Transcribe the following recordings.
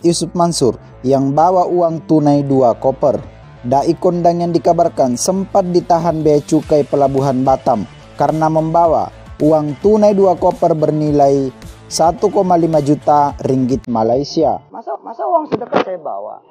Yusuf Mansur yang bawa uang tunai 2 koper. Dai kondang yang dikabarkan sempat ditahan Bea Cukai Pelabuhan Batam karena membawa uang tunai 2 koper bernilai 1,5 juta ringgit Malaysia. Masa uang sedekah saya bawa?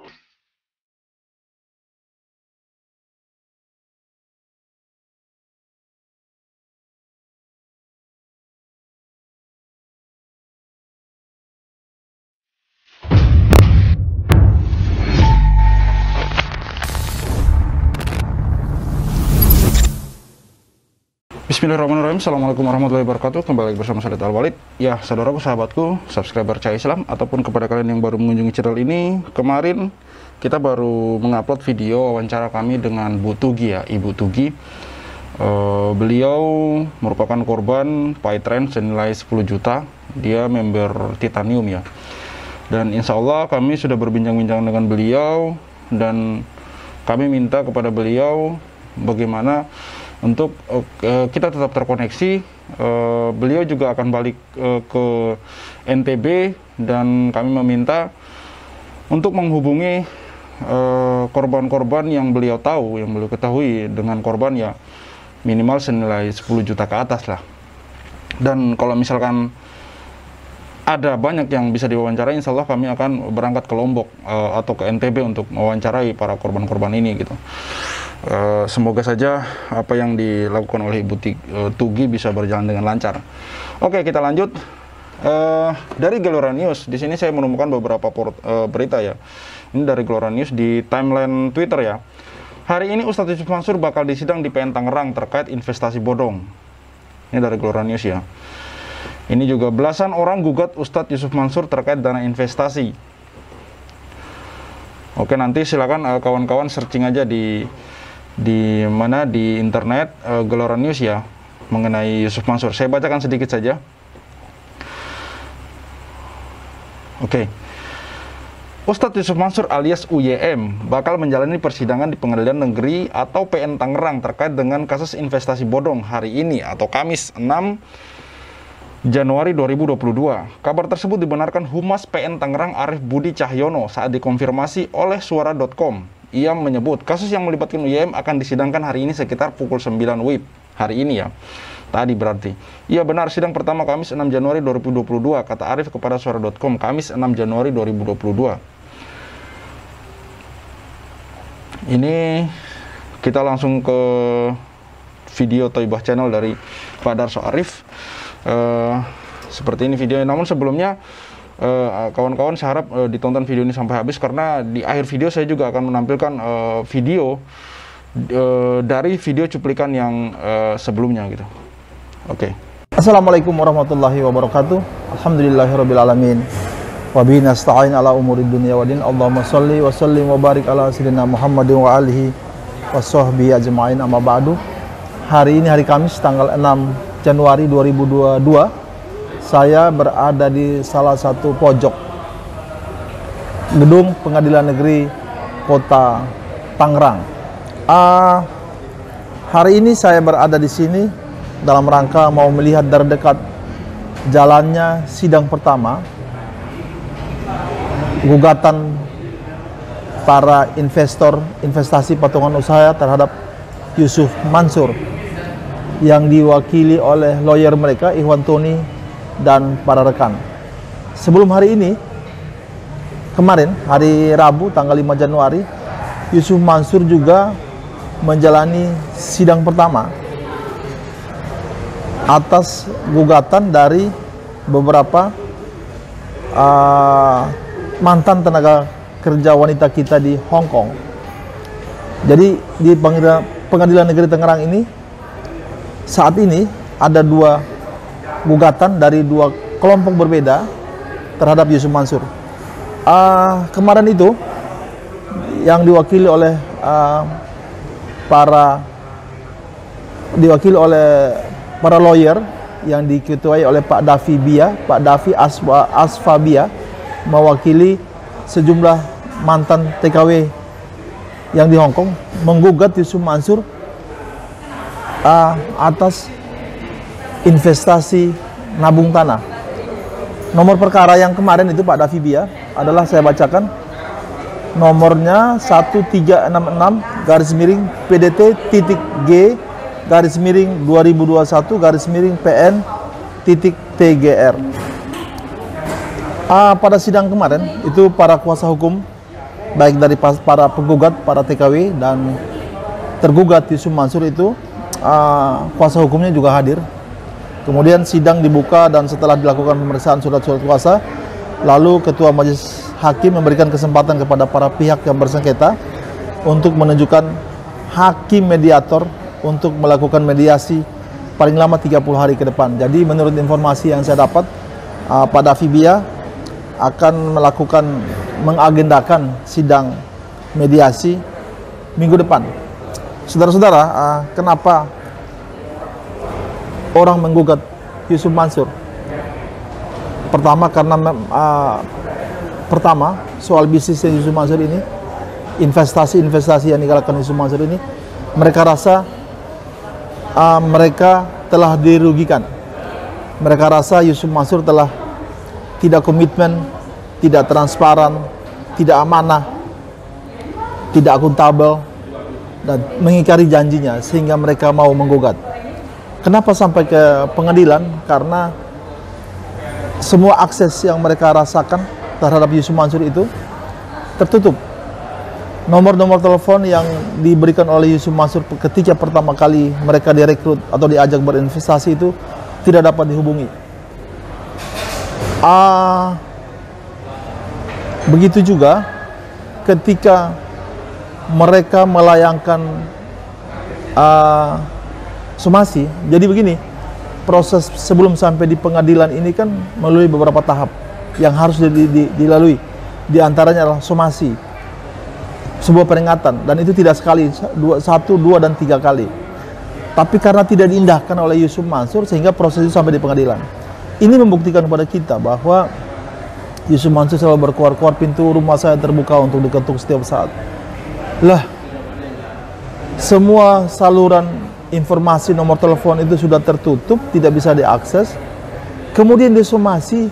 Bismillahirrahmanirrahim. Assalamualaikum warahmatullahi wabarakatuh. Kembali lagi bersama saya Al-Walid. Ya, saudaraku, sahabatku, subscriber Cahaya Islam, ataupun kepada kalian yang baru mengunjungi channel ini. Kemarin kita baru mengupload video wawancara kami dengan Bu Tugi, ya, Ibu Tugi. Beliau merupakan korban pay trend senilai 10 juta. Dia member Titanium, ya. Dan insya Allah kami sudah berbincang-bincang dengan beliau, dan kami minta kepada beliau bagaimana untuk kita tetap terkoneksi. Beliau juga akan balik ke NTB, dan kami meminta untuk menghubungi korban-korban yang beliau tahu, yang beliau ketahui dengan korban ya minimal senilai 10 juta ke atas lah. Dan kalau misalkan ada banyak yang bisa diwawancarai, insya Allah kami akan berangkat ke Lombok atau ke NTB untuk mewawancarai para korban-korban ini gitu. Semoga saja apa yang dilakukan oleh Ibu Tugi bisa berjalan dengan lancar. Oke, kita lanjut. Dari Gelora News, di sini saya menemukan beberapa berita, ya. Ini dari Gelora News di timeline Twitter, ya. Hari ini Ustadz Yusuf Mansur bakal disidang di PN Tangerang terkait investasi bodong. Ini dari Gelora News, ya. Ini juga belasan orang gugat Ustadz Yusuf Mansur terkait dana investasi. Oke, nanti silakan kawan-kawan searching aja di mana di internet Gelora News, ya, mengenai Yusuf Mansur. Saya bacakan sedikit saja. Oke. Ustadz Yusuf Mansur alias UYM bakal menjalani persidangan di Pengadilan Negeri atau PN Tangerang terkait dengan kasus investasi bodong hari ini atau Kamis 6 Januari 2022. Kabar tersebut dibenarkan Humas PN Tangerang Arief Budi Cahyono saat dikonfirmasi oleh suara.com. Ia menyebut kasus yang melibatkan UYM akan disidangkan hari ini sekitar pukul 9 WIB. Hari ini, ya. Tadi berarti. Iya benar, sidang pertama Kamis 6 Januari 2022, kata Arief kepada suara.com, Kamis 6 Januari 2022. Ini kita langsung ke video Toibah Channel dari Pak Darso Arief. Seperti ini videonya. Namun sebelumnya kawan-kawan saya harap ditonton video ini sampai habis, karena di akhir video saya juga akan menampilkan video dari video cuplikan yang sebelumnya gitu. Oke. Assalamualaikum warahmatullahi wabarakatuh. Alhamdulillahirrabbilalamin. Wabihi nasta'in ala umuri dunia wa din. Allahumma salli wa sallim wa barik ala sayyidina Muhammadin wa alihi wa sahbihi ajma'in, amma ba'du. Hari ini hari Kamis tanggal 6 Januari 2022. Saya berada di salah satu pojok gedung Pengadilan Negeri Kota Tangerang. Hari ini saya berada di sini dalam rangka mau melihat dari dekat jalannya sidang pertama gugatan para investor investasi patungan usaha terhadap Yusuf Mansur yang diwakili oleh lawyer mereka Ikhwan Tony dan para rekan. Sebelum hari ini, kemarin hari Rabu tanggal 5 Januari, Yusuf Mansur juga menjalani sidang pertama atas gugatan dari beberapa mantan tenaga kerja wanita kita di Hong Kong. Jadi di Pengadilan Negeri Tangerang ini saat ini ada 2 gugatan dari 2 kelompok berbeda terhadap Yusuf Mansur. Kemarin itu yang diwakili oleh para lawyer yang diketuai oleh Pak Davi Asfabia mewakili sejumlah mantan TKW yang di Hong Kong menggugat Yusuf Mansur atas investasi nabung tanah. Nomor perkara yang kemarin itu Pak Davibia adalah saya bacakan. Nomornya 1366 garis miring PDT titik G garis miring 2021 garis miring PN titik TGR. Pada sidang kemarin itu para kuasa hukum baik dari para penggugat, para TKW dan tergugat Yusuf Mansur itu kuasa hukumnya juga hadir. Kemudian sidang dibuka dan setelah dilakukan pemeriksaan surat-surat kuasa, lalu Ketua Majelis Hakim memberikan kesempatan kepada para pihak yang bersengketa untuk menunjukkan hakim mediator untuk melakukan mediasi paling lama 30 hari ke depan. Jadi menurut informasi yang saya dapat, Pak Davibia akan mengagendakan sidang mediasi minggu depan. Saudara-saudara, kenapa orang menggugat Yusuf Mansur? Pertama karena soal bisnis Yusuf Mansur ini, investasi yang digalakkan Yusuf Mansur ini, mereka rasa mereka telah dirugikan. Mereka rasa Yusuf Mansur telah tidak komitmen, tidak transparan, tidak amanah, tidak akuntabel, dan mengingkari janjinya sehingga mereka mau menggugat. Kenapa sampai ke pengadilan? Karena semua akses yang mereka rasakan terhadap Yusuf Mansur itu tertutup. Nomor-nomor telepon yang diberikan oleh Yusuf Mansur ketika pertama kali mereka direkrut atau diajak berinvestasi itu tidak dapat dihubungi. Begitu juga ketika mereka melayangkan somasi. Jadi begini, proses sebelum sampai di pengadilan ini kan melalui beberapa tahap yang harus dilalui. Di antaranya adalah somasi, sebuah peringatan, dan itu tidak sekali, 1, 2, dan 3 kali. Tapi karena tidak diindahkan oleh Yusuf Mansur sehingga proses itu sampai di pengadilan. Ini membuktikan kepada kita bahwa Yusuf Mansur selalu berkuar-kuar, pintu rumah saya terbuka untuk diketuk setiap saat. Lah, semua saluran informasi nomor telepon itu sudah tertutup, tidak bisa diakses. Kemudian disomasi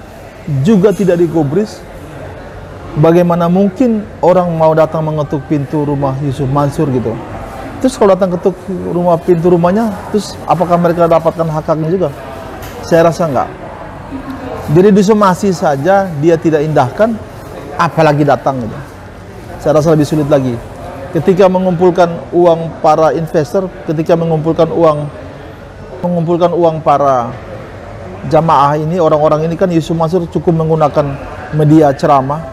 juga tidak digubris. Bagaimana mungkin orang mau datang mengetuk pintu rumah Yusuf Mansur gitu? Terus kalau datang ketuk pintu rumahnya, terus apakah mereka dapatkan hak-haknya juga? Saya rasa enggak. Jadi disomasi saja dia tidak indahkan, apalagi datang gitu. Saya rasa lebih sulit lagi. Ketika mengumpulkan uang para investor, ketika mengumpulkan uang para jamaah ini, orang-orang ini kan Yusuf Mansur cukup menggunakan media ceramah,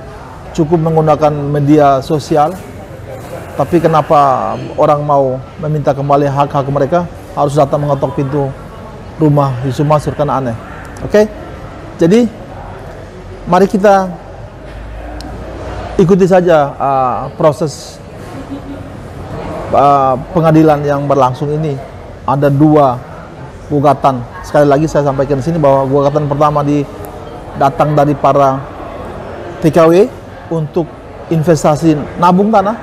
cukup menggunakan media sosial. Tapi kenapa orang mau meminta kembali hak-hak mereka harus datang mengetok pintu rumah Yusuf Mansur? Kan aneh. Oke? Jadi mari kita ikuti saja proses pengadilan yang berlangsung ini. Ada 2 gugatan. Sekali lagi saya sampaikan di sini bahwa gugatan pertama datang dari para TKW untuk investasi nabung tanah.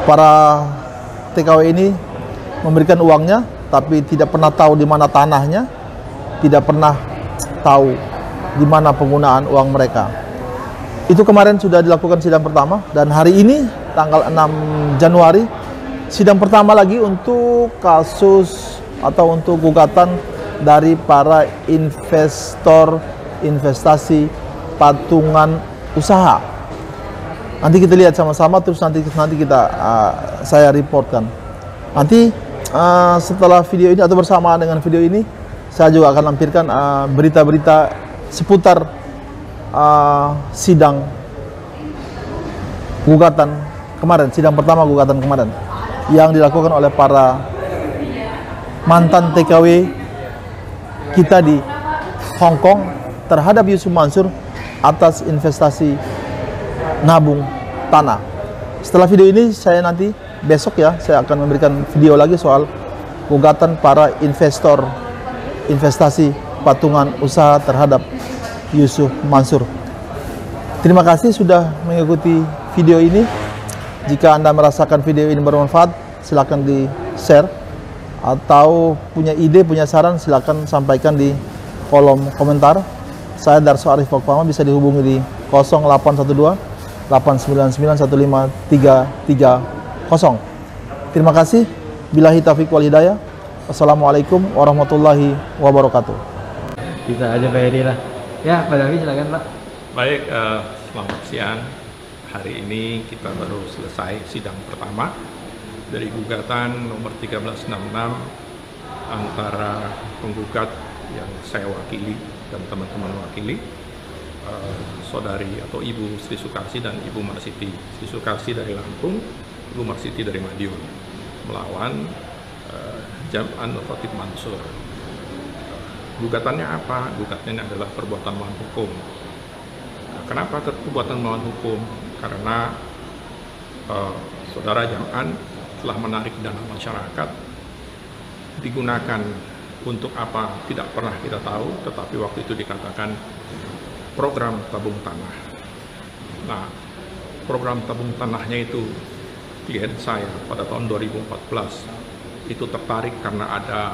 Para TKW ini memberikan uangnya, tapi tidak pernah tahu di mana tanahnya, tidak pernah tahu di mana penggunaan uang mereka. Itu kemarin sudah dilakukan sidang pertama, dan hari ini tanggal 6 Januari sidang pertama lagi untuk kasus atau untuk gugatan dari para investor investasi patungan usaha. Nanti kita lihat sama-sama, terus nanti saya reportkan. Nanti setelah video ini atau bersamaan dengan video ini, saya juga akan lampirkan berita-berita seputar sidang gugatan kemarin, sidang pertama gugatan kemarin yang dilakukan oleh para mantan TKW kita di Hong Kong terhadap Yusuf Mansur atas investasi nabung tanah. Setelah video ini, saya nanti besok ya, saya akan memberikan video lagi soal gugatan para investor investasi patungan usaha terhadap Yusuf Mansur. Terima kasih sudah mengikuti video ini. Jika Anda merasakan video ini bermanfaat, silakan di-share, atau punya ide, punya saran, silakan sampaikan di kolom komentar. Saya Darso Arif Pokpama, bisa dihubungi di 0812 899 15330. Terima kasih. Billahi taufiq wal hidayah. Wassalamualaikum warahmatullahi wabarakatuh. Bisa aja Pak Edi lah. Ya, Pak Davi silakan Pak. Baik, selamat siang. Hari ini kita baru selesai sidang pertama dari gugatan nomor 1366 antara penggugat yang saya wakili dan teman-teman wakili, saudari atau Ibu Sri Sukarsi dan Ibu Marsiti. Sri Sukarsi dari Lampung, Ibu Marsiti dari Madiun, melawan Jam'an Khatib Mansur. Gugatannya apa? Gugatannya adalah perbuatan melawan hukum. Nah, kenapa perbuatan melawan hukum? Karena saudara Jam'an telah menarik dana masyarakat, digunakan untuk apa tidak pernah kita tahu, tetapi waktu itu dikatakan program tabung tanah. Nah, program tabung tanahnya itu klien saya pada tahun 2014 itu tertarik karena ada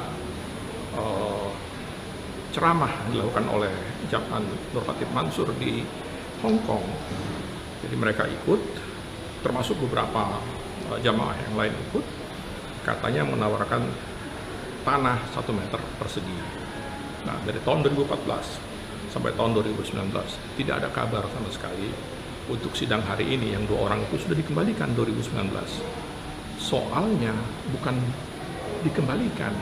ceramah dilakukan oleh Jam'an Nur Khatib Mansur di Hong Kong. Jadi mereka ikut, termasuk beberapa jamaah yang lain ikut, katanya menawarkan tanah 1 meter persegi. Nah, dari tahun 2014 sampai tahun 2019 tidak ada kabar sama sekali. Untuk sidang hari ini yang 2 orang itu sudah dikembalikan 2019. Soalnya bukan dikembalikan,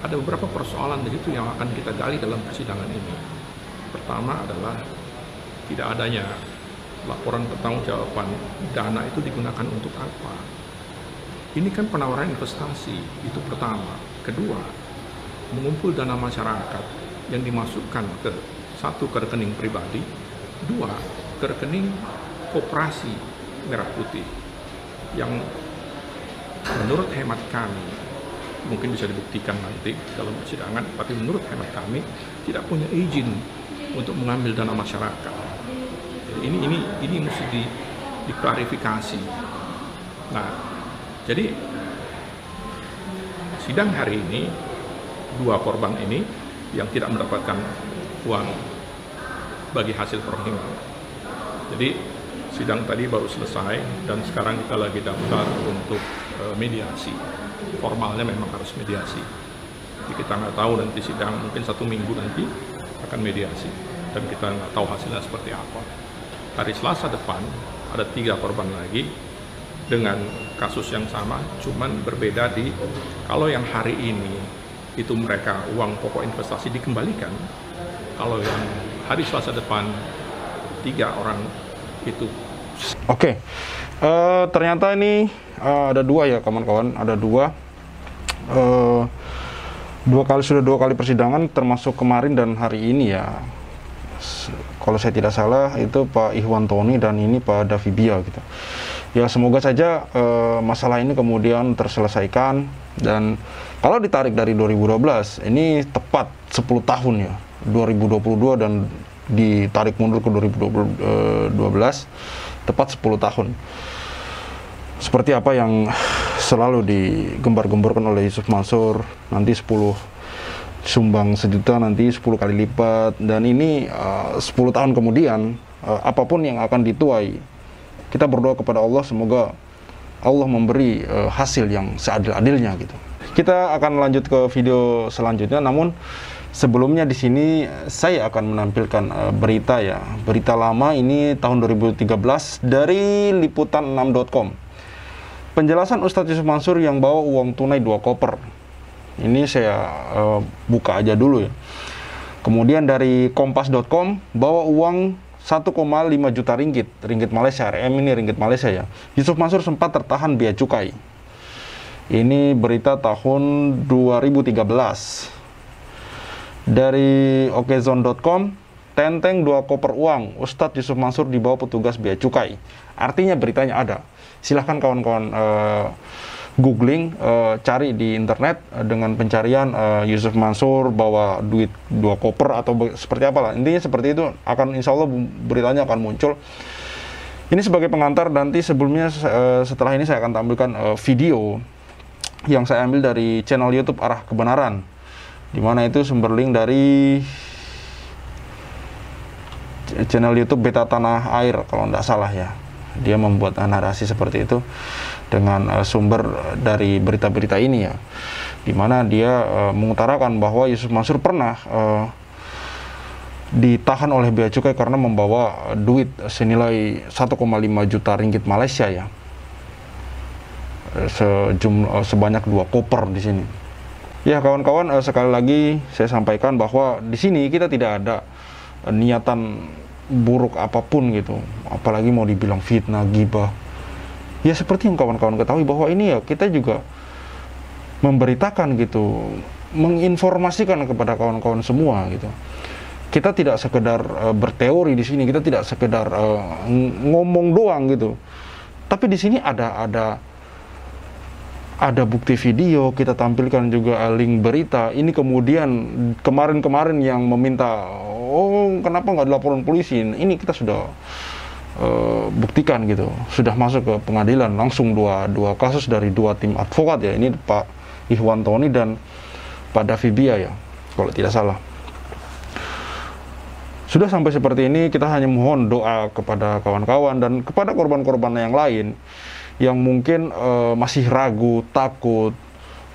ada beberapa persoalan begitu yang akan kita gali dalam persidangan ini. Pertama adalah tidak adanya laporan pertanggungjawaban dana itu digunakan untuk apa. Ini kan penawaran investasi, itu pertama. Kedua, mengumpul dana masyarakat yang dimasukkan ke 1 ke rekening pribadi, 2 ke rekening koperasi Merah Putih yang menurut hemat kami, mungkin bisa dibuktikan nanti dalam persidangan, tapi menurut hemat kami tidak punya izin untuk mengambil dana masyarakat. Jadi ini mesti diklarifikasi. Nah, jadi sidang hari ini 2 korban ini yang tidak mendapatkan uang bagi hasil perhitungan. Jadi sidang tadi baru selesai dan sekarang kita lagi daftar untuk mediasi. Formalnya memang harus mediasi. Jadi kita nggak tahu nanti sidang, mungkin 1 minggu nanti akan mediasi dan kita nggak tahu hasilnya seperti apa. Hari Selasa depan ada 3 korban lagi dengan kasus yang sama, cuman berbeda di kalau yang hari ini itu mereka uang pokok investasi dikembalikan, kalau yang hari Selasa depan 3 orang itu. Oke, ternyata ini ada 2 ya kawan-kawan, ada 2. 2 kali persidangan, termasuk kemarin dan hari ini ya. Kalau saya tidak salah itu Pak Ihwantoni dan ini Pak Davibia gitu. Ya semoga saja masalah ini kemudian terselesaikan, dan kalau ditarik dari 2012 ini tepat 10 tahun ya, 2022 dan ditarik mundur ke 2012 tepat 10 tahun. Seperti apa yang selalu digembar-gemborkan oleh Yusuf Mansur, nanti 10 sumbang 1 juta, nanti 10 kali lipat, dan ini 10 tahun kemudian apapun yang akan dituai, kita berdoa kepada Allah semoga Allah memberi hasil yang seadil-adilnya gitu. Kita akan lanjut ke video selanjutnya, namun sebelumnya di sini saya akan menampilkan berita ya, berita lama ini tahun 2013 dari liputan6.com. Penjelasan Ustadz Yusuf Mansur yang bawa uang tunai 2 koper. Ini saya buka aja dulu ya. Kemudian dari kompas.com, bawa uang 1,5 juta ringgit Malaysia, RM ini ringgit Malaysia ya. Yusuf Mansur sempat tertahan bea cukai. Ini berita tahun 2013. Dari okezone.com, tenteng 2 koper uang, Ustadz Yusuf Mansur dibawa petugas bea cukai. Artinya beritanya ada. Silahkan kawan-kawan googling, cari di internet dengan pencarian Yusuf Mansur bawa duit 2 koper atau seperti apalah. Intinya seperti itu, akan insya Allah beritanya akan muncul. Ini sebagai pengantar, nanti sebelumnya setelah ini saya akan tampilkan video yang saya ambil dari channel YouTube Arah Kebenaran, dimana itu sumber link dari channel YouTube Beta Tanah Air kalau tidak salah ya. Dia membuat narasi seperti itu dengan sumber dari berita-berita ini ya, dimana dia mengutarakan bahwa Yusuf Mansur pernah ditahan oleh bea cukai karena membawa duit senilai 1,5 juta ringgit Malaysia ya, sebanyak 2 koper di sini. Ya kawan-kawan, sekali lagi saya sampaikan bahwa di sini kita tidak ada niatan buruk apapun gitu, apalagi mau dibilang fitnah, gibah. Ya seperti yang kawan-kawan ketahui bahwa ini ya kita juga memberitakan gitu, menginformasikan kepada kawan-kawan semua gitu. Kita tidak sekedar berteori di sini, kita tidak sekedar ngomong doang gitu. Tapi di sini ada bukti video, kita tampilkan juga link berita. Ini kemudian kemarin-kemarin yang meminta, oh kenapa nggak dilaporin polisi? Ini kita sudah buktikan gitu, sudah masuk ke pengadilan langsung dua kasus dari 2 tim advokat ya. Ini Pak Ihwantoni dan Pak Davibia ya, kalau tidak salah. Sudah sampai seperti ini, kita hanya mohon doa kepada kawan-kawan dan kepada korban-korban yang lain yang mungkin masih ragu, takut,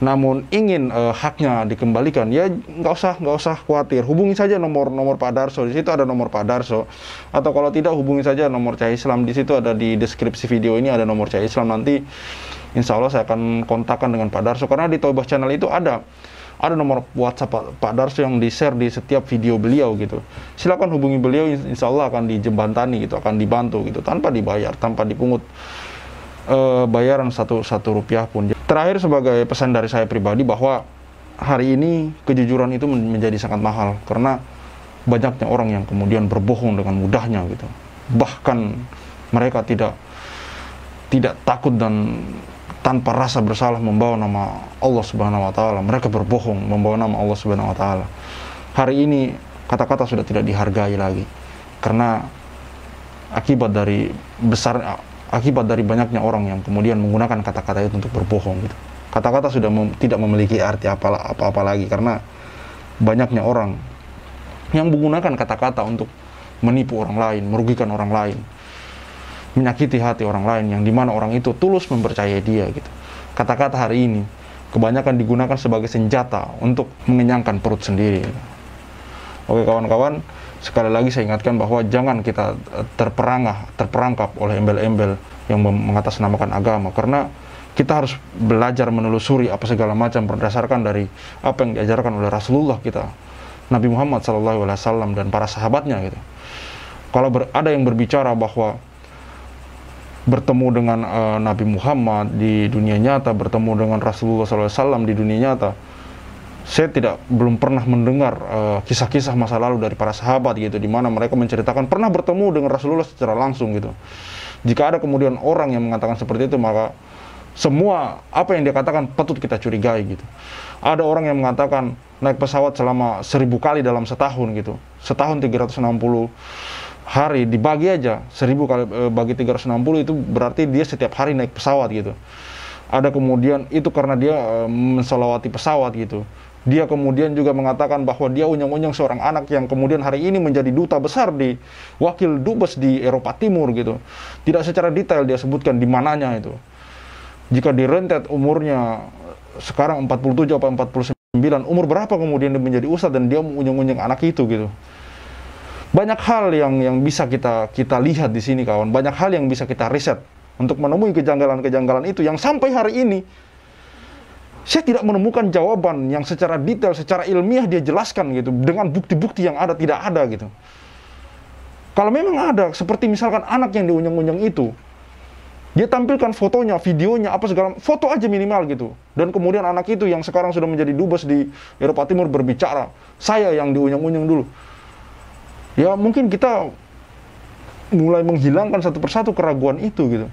namun ingin haknya dikembalikan. Ya nggak usah khawatir, hubungi saja nomor Pak Darso, di situ ada nomor Pak Darso, atau kalau tidak hubungi saja nomor Cahaya Islam, di situ ada di deskripsi video ini ada nomor Cahaya Islam. Nanti insya Allah saya akan kontakkan dengan Pak Darso, karena di Toibah Channel itu ada nomor WhatsApp Pak Darso yang di-share di setiap video beliau gitu. Silakan hubungi beliau, insya Allah akan dijembatani gitu, akan dibantu gitu, tanpa dibayar, tanpa dipungut bayaran satu rupiah pun. Terakhir, sebagai pesan dari saya pribadi, bahwa hari ini kejujuran itu menjadi sangat mahal, karena banyaknya orang yang kemudian berbohong dengan mudahnya gitu. Bahkan mereka tidak takut dan tanpa rasa bersalah membawa nama Allah Subhanahu wa taala. Mereka berbohong membawa nama Allah Subhanahu wa taala. Hari ini kata-kata sudah tidak dihargai lagi, karena akibat dari banyaknya orang yang kemudian menggunakan kata-kata itu untuk berbohong gitu. Kata-kata sudah tidak memiliki arti apa-apa lagi, karena banyaknya orang yang menggunakan kata-kata untuk menipu orang lain, merugikan orang lain, menyakiti hati orang lain, yang dimana orang itu tulus mempercayai dia gitu. Kata-kata hari ini kebanyakan digunakan sebagai senjata untuk mengenyangkan perut sendiri gitu. Oke kawan-kawan, sekali lagi saya ingatkan bahwa jangan kita terperangkap oleh embel-embel yang mengatasnamakan agama, karena kita harus belajar menelusuri apa segala macam berdasarkan dari apa yang diajarkan oleh Rasulullah kita, Nabi Muhammad SAW dan para sahabatnya gitu. Kalau ada yang berbicara bahwa bertemu dengan Nabi Muhammad di dunia nyata, bertemu dengan Rasulullah SAW di dunia nyata, saya belum pernah mendengar kisah-kisah masa lalu dari para sahabat gitu, di mana mereka menceritakan pernah bertemu dengan Rasulullah secara langsung gitu. Jika ada kemudian orang yang mengatakan seperti itu, maka semua apa yang dia katakan patut kita curigai gitu. Ada orang yang mengatakan naik pesawat selama 1000 kali dalam setahun gitu. Setahun 360 hari, dibagi aja 1000 kali bagi 360, itu berarti dia setiap hari naik pesawat gitu. Ada kemudian itu karena dia mensolawati pesawat gitu. Dia kemudian juga mengatakan bahwa dia unyang-unyang seorang anak yang kemudian hari ini menjadi duta besar di wakil dubes di Eropa Timur gitu. Tidak secara detail dia sebutkan di mananya itu. Jika direntet umurnya sekarang 47 atau 49, umur berapa kemudian dia menjadi ustadz dan dia unyang-unyang anak itu gitu. Banyak hal yang bisa kita lihat di sini kawan. Banyak hal yang bisa kita riset untuk menemui kejanggalan-kejanggalan itu yang sampai hari ini saya tidak menemukan jawaban yang secara detail, secara ilmiah dia jelaskan gitu, dengan bukti-bukti yang ada, tidak ada gitu. Kalau memang ada, seperti misalkan anak yang diunyang-unyang itu, dia tampilkan fotonya, videonya, apa segala, foto aja minimal gitu. Dan kemudian anak itu yang sekarang sudah menjadi dubes di Eropa Timur berbicara, saya yang diunyang-unyang dulu. Ya mungkin kita mulai menghilangkan satu persatu keraguan itu gitu.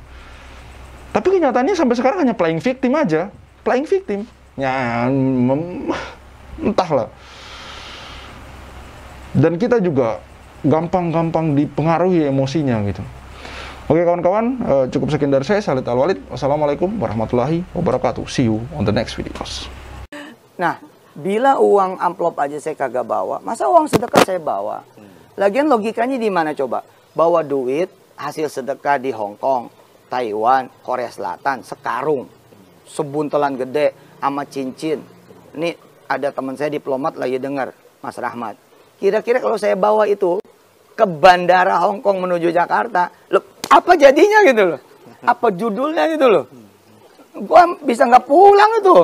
Tapi kenyataannya sampai sekarang hanya playing victim aja. Playing victim. Ya, entahlah. Dan kita juga gampang-gampang dipengaruhi emosinya gitu. Oke kawan-kawan, cukup sekian dari saya, Khalid Al-Walid. Wassalamualaikum warahmatullahi wabarakatuh. See you on the next videos. Nah, bila uang amplop aja saya kagak bawa, masa uang sedekah saya bawa? Lagian logikanya di mana coba? Bawa duit hasil sedekah di Hong Kong, Taiwan, Korea Selatan, sekarung, sebuntelan gede, sama cincin. Ini ada teman saya diplomat lagi dengar, Mas Rahmat. Kira-kira kalau saya bawa itu ke bandara Hong Kong menuju Jakarta, loh, apa jadinya gitu loh? Apa judulnya gitu loh? Gua bisa nggak pulang itu?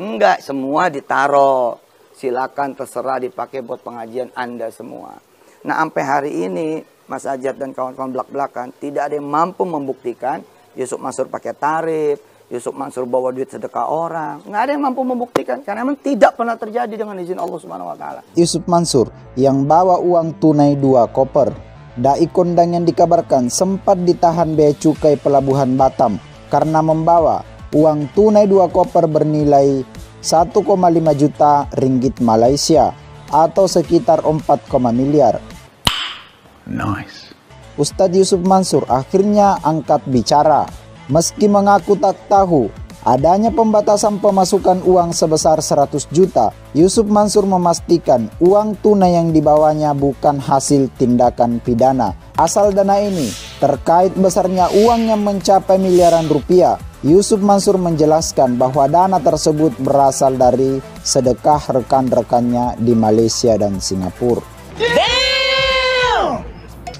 Enggak, semua ditaro. Silakan terserah dipakai buat pengajian Anda semua. Nah, sampai hari ini Mas Ajat dan kawan-kawan belak-belakan tidak ada yang mampu membuktikan Yusuf Mansur pakai tarif, Yusuf Mansur bawa duit sedekah orang. Nggak ada yang mampu membuktikan karena memang tidak pernah terjadi dengan izin Allah Subhanahu wa taala. Yusuf Mansur yang bawa uang tunai 2 koper. Dai kondang yang dikabarkan sempat ditahan bea cukai pelabuhan Batam karena membawa uang tunai 2 koper bernilai 1,5 juta ringgit Malaysia atau sekitar 4, miliar. Nice. Ustadz Yusuf Mansur akhirnya angkat bicara. Meski mengaku tak tahu adanya pembatasan pemasukan uang sebesar 100 juta, Yusuf Mansur memastikan uang tunai yang dibawanya bukan hasil tindakan pidana. Asal dana ini terkait besarnya uang yang mencapai miliaran rupiah. Yusuf Mansur menjelaskan bahwa dana tersebut berasal dari sedekah rekan-rekannya di Malaysia dan Singapura.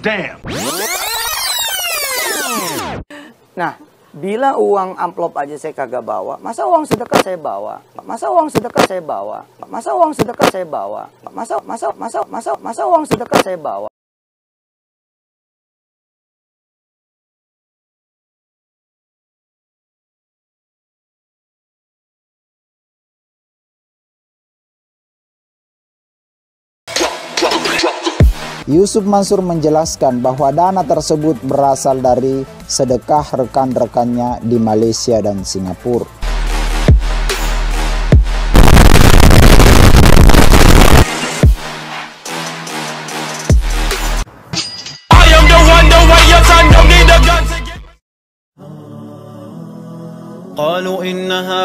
Damn. Nah, bila uang amplop aja saya kagak bawa, masa uang sedekah saya bawa? Masa uang sedekah saya bawa? Masa uang sedekah saya bawa? Masa uang sedekah saya bawa? Yusuf Mansur menjelaskan bahwa dana tersebut berasal dari sedekah rekan-rekannya di Malaysia dan Singapura. قالوا إنها